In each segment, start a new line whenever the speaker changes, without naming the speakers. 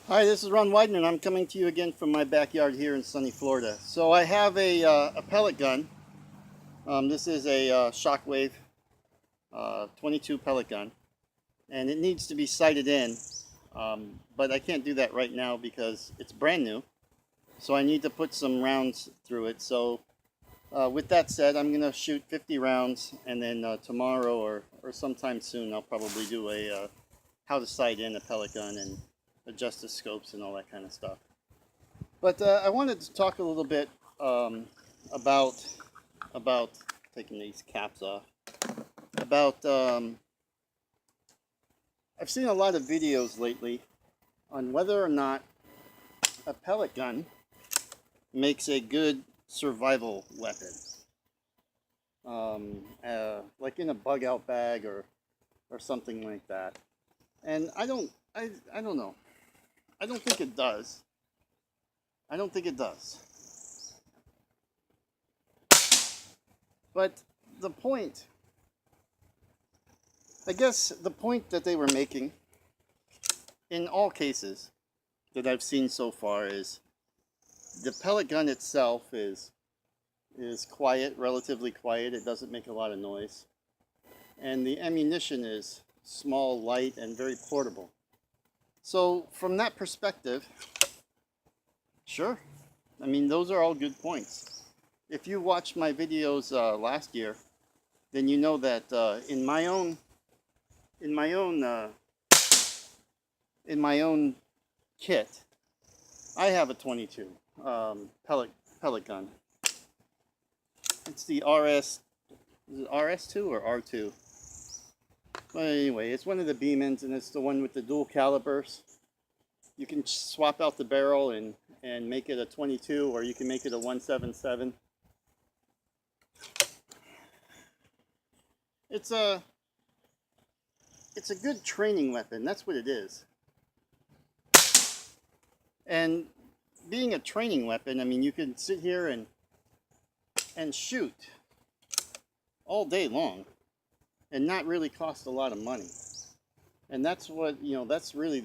Hi, this is Ron Weidman. I'm coming to you again from my backyard here in sunny Florida. So I have a pellet gun. This is a Shockwave 22 pellet gun, and it needs to be sighted in, but I can't do that right now because it's brand new. So I need to put some rounds through it. So with that said, I'm going to shoot 50 rounds, and then tomorrow or sometime soon I'll probably do a how to sight in a pellet gun and adjust the scopes and all that kind of stuff. But I wanted to talk a little bit about taking these caps off. About I've seen a lot of videos lately on whether or not a pellet gun makes a good survival weapon, like in a bug out bag or something like that. And I don't know. I don't think it does. I don't think it does. But the point, I guess the point that they were making in all cases that I've seen so far is the pellet gun itself is quiet, relatively quiet. It doesn't make a lot of noise. And the ammunition is small, light, and very portable. So from that perspective, sure. I mean, those are all good points. If you watched my videos last year, then you know that in my own kit, I have a 22 pellet gun. It's the RS, is it RS2 or R2? But anyway, it's one of the Beemans, and it's the one with the dual calibers. You can swap out the barrel and make it a 22, or you can make it a 177. It's a good training weapon. That's what it is. And being a training weapon, I mean, you can sit here and shoot all day long and not really cost a lot of money. And that's what, that's really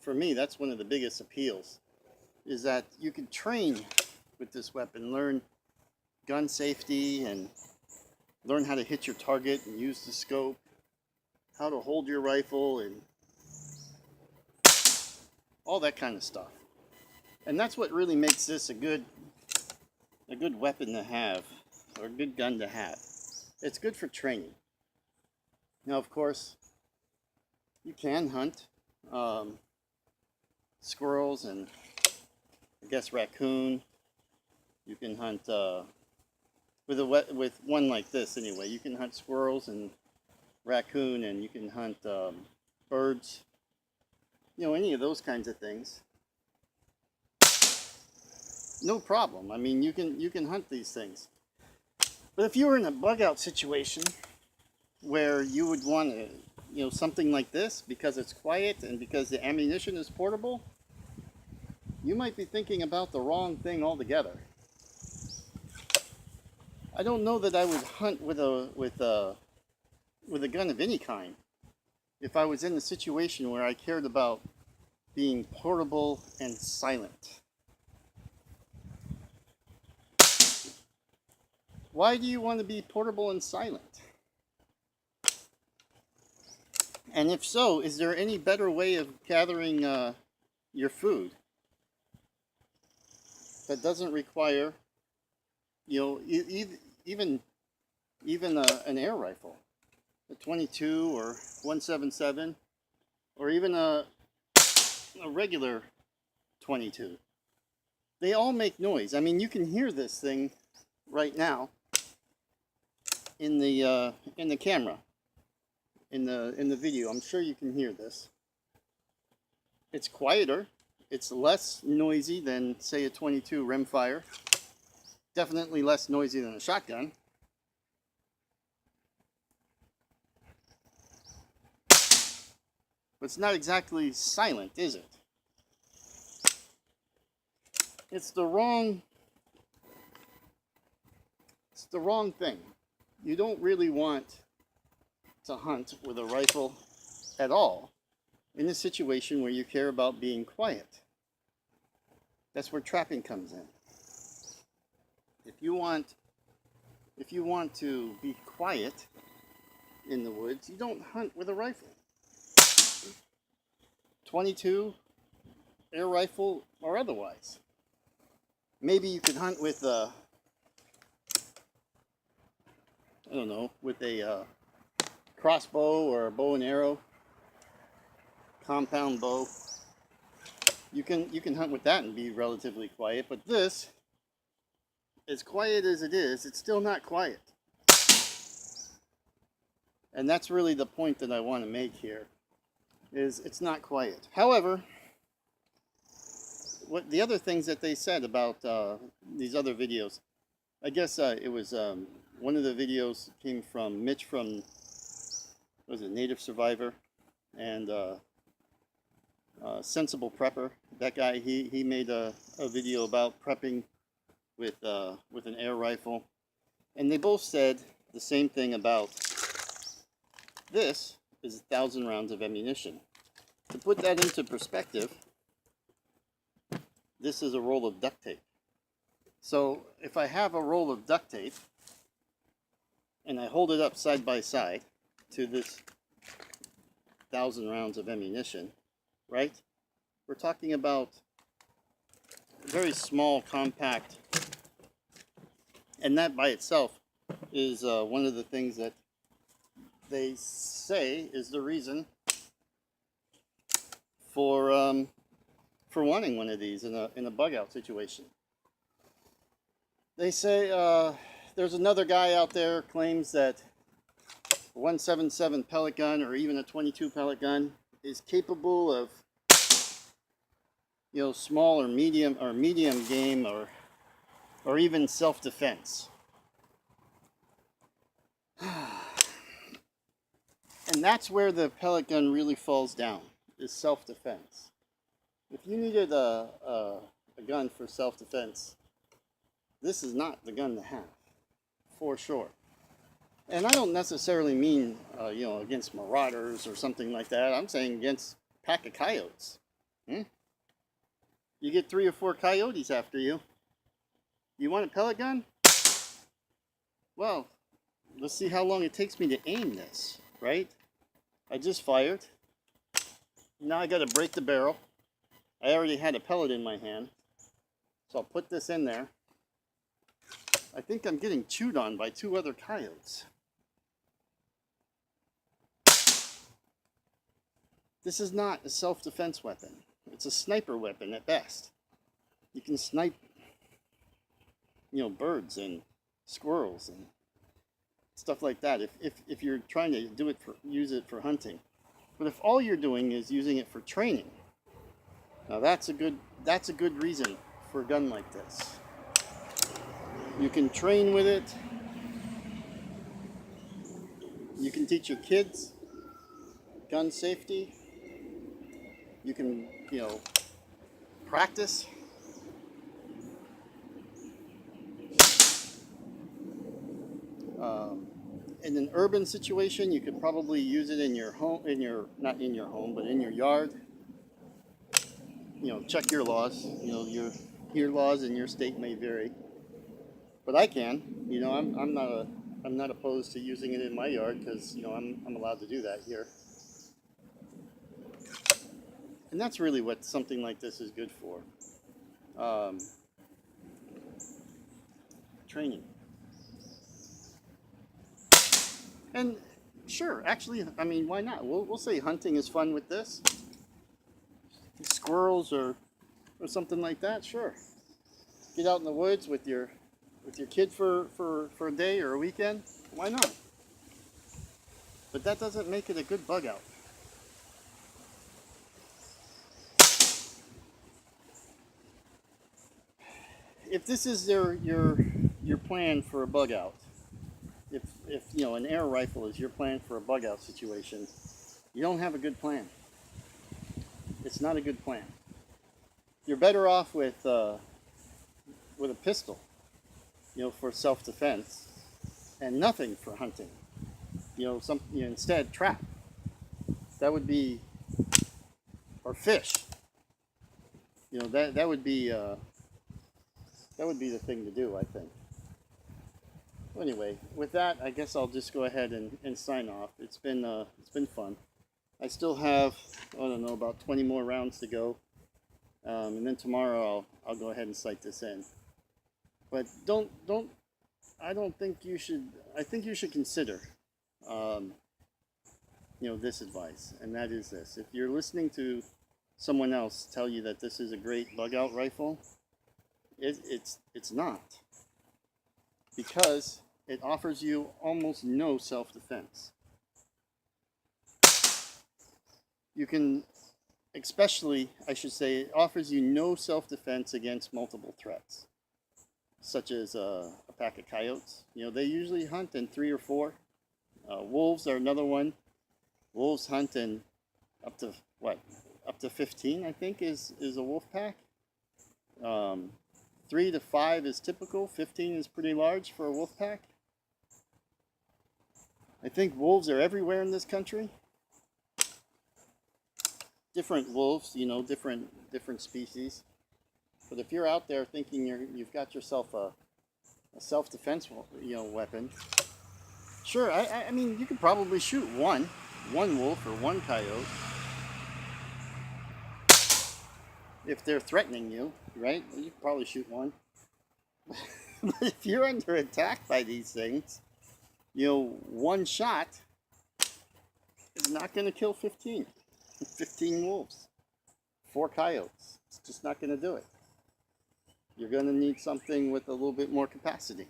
for me, that's one of the biggest appeals, is that you can train with this weapon, learn gun safety and learn how to hit your target and use the scope, how to hold your rifle, and all that kind of stuff. And that's what really makes this a good weapon to have, or a good gun to have. It's good for training. Now, of course, you can hunt squirrels and I guess raccoon. You can hunt with one like this anyway. You can hunt squirrels and raccoon, and you can hunt birds. Any of those kinds of things. No problem. I mean, you can hunt these things. But if you were in a bug out situation where you would want to, something like this, because it's quiet and because the ammunition is portable, you might be thinking about the wrong thing altogether. I don't know that I would hunt with a gun of any kind if I was in a situation where I cared about being portable and silent. Why do you want to be portable and silent? And if so, is there any better way of gathering your food that doesn't require, even an air rifle, a 22 or 177, or even a regular 22? They all make noise. I mean, you can hear this thing right now in the camera. In the video, I'm sure you can hear this. It's quieter. It's less noisy than, say, a 22 rimfire. Definitely less noisy than a shotgun. But it's not exactly silent, is it? It's the wrong thing. You don't really want to hunt with a rifle at all in a situation where you care about being quiet. That's where trapping comes in. If you want to be quiet in the woods, you don't hunt with a rifle. 22, air rifle, or otherwise. Maybe you could hunt with I don't know, with a crossbow or a bow and arrow, compound bow. You can hunt with that and be relatively quiet, but this, as quiet as it is, it's still not quiet. And that's really the point that I want to make here, is it's not quiet. However, what the other things that they said about these other videos, I guess it was one of the videos came from Mitch from, what was it, Native Survivor, and Sensible Prepper. That guy, he made a video about prepping with an air rifle, and they both said the same thing about this is 1,000 rounds of ammunition. To put that into perspective, this is a roll of duct tape. So if I have a roll of duct tape and I hold it up side by side to this 1,000 rounds of ammunition, right? We're talking about very small, compact, and that by itself is one of the things that they say is the reason for wanting one of these in a bug out situation. They say there's another guy out there claims that a 177 pellet gun or even a 22 pellet gun is capable of, you know, small or medium game or even self-defense. And that's where the pellet gun really falls down, is self-defense. If you needed a gun for self-defense, this is not the gun to have, for sure. And I don't necessarily mean, you know, against marauders or something like that. I'm saying against a pack of coyotes. You get 3 or 4 coyotes after you. You want a pellet gun? Well, let's see how long it takes me to aim this, right? I just fired. Now I got to break the barrel. I already had a pellet in my hand, so I'll put this in there. I think I'm getting chewed on by 2 other coyotes. This is not a self-defense weapon. It's a sniper weapon at best. You can snipe, you know, birds and squirrels and stuff like that if you're trying to use it for hunting. But if all you're doing is using it for training, now that's a good reason for a gun like this. You can train with it. You can teach your kids gun safety. You can, you know, practice. In an urban situation, you could probably use it in your home, not in your home, but in your yard. You know, check your laws. You know, your laws in your state may vary, but I can. You know, I'm not opposed to using it in my yard because, you know, I'm allowed to do that here. And that's really what something like this is good for. Training. And sure, actually, I mean, why not? We'll say hunting is fun with this. Squirrels or something like that, sure. Get out in the woods with your kid for a day or a weekend, why not? But that doesn't make it a good bug out. If this is your plan for a bug out, if you know, an air rifle is your plan for a bug out situation, you don't have a good plan. It's not a good plan. You're better off with a pistol, you know, for self-defense, and nothing for hunting. You know, instead trap. That would be or fish. You know, that would be the thing to do, I think. Anyway, with that, I guess I'll just go ahead and sign off. It's been fun. I still have, I don't know, about 20 more rounds to go, and then tomorrow I'll go ahead and sight this in. But I don't think you should. I think you should consider, this advice, and that is this: if you're listening to someone else tell you that this is a great bug-out rifle, it's not, because it offers you almost no self-defense. You can, especially, I should say, it offers you no self-defense against multiple threats, such as a pack of coyotes. You know, they usually hunt in 3 or 4. Wolves are another one. Wolves hunt in up to, up to 15, I think, is a wolf pack. 3 to 5 is typical. 15 is pretty large for a wolf pack. I think wolves are everywhere in this country. Different wolves, different species. But if you're out there thinking you've got yourself a self-defense, weapon, sure. I mean, you could probably shoot one wolf or one coyote if they're threatening you, right? You could probably shoot one. But if you're under attack by these things, one shot is not going to kill 15 wolves, 4 coyotes. It's just not going to do it. You're going to need something with a little bit more capacity,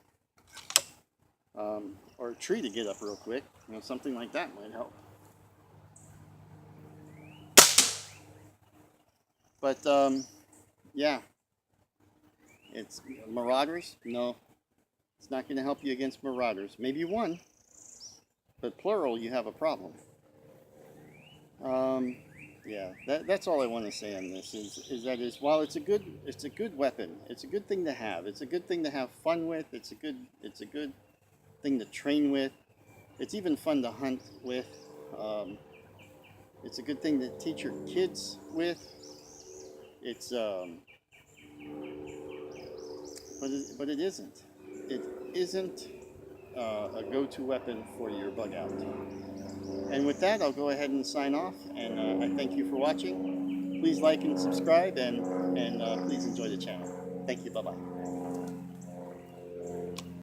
or a tree to get up real quick. Something like that might help. But yeah, it's marauders. No, it's not going to help you against marauders. Maybe one, but plural, you have a problem. Yeah, that's all I want to say on this. Is that while it's a good weapon, it's a good thing to have. It's a good thing to have fun with. It's a good thing to train with. It's even fun to hunt with. It's a good thing to teach your kids with. It's but it isn't. It isn't a go-to weapon for your bug out. And with that, I'll go ahead and sign off. And I thank you for watching. Please like and subscribe, and please enjoy the channel. Thank you. Bye bye.